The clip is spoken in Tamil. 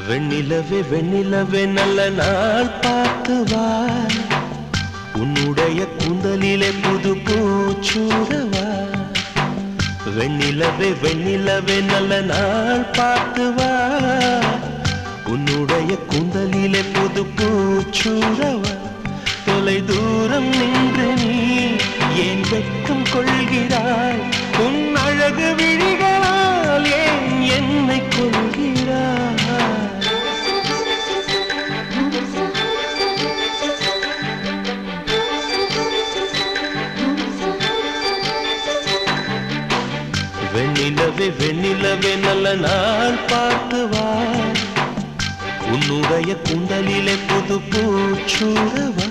வெண்ணிலவே வெண்ணிலவே நல்ல நாள் பார்த்து வா, உன்னுடைய கூந்தலிலே புது பூச்சூடவா. வெண்ணிலவே வெண்ணிலவே நல்ல நாள் பார்த்து வா, உன்னுடைய கூந்தலிலே புது பூச்சூடவா. தொலை தூரம் நின்று நீ ஏன் வெட்கம் கொள்கிறாய், உன் அழகு விழிகளால் ஏன் என்னை கொள்கிறாய். வெண்ணிலவே வெண்ணிலவே நல்ல நாள் பார்த்து வா, உன்னுடைய கூந்தலிலே புது பூச்சூடவா.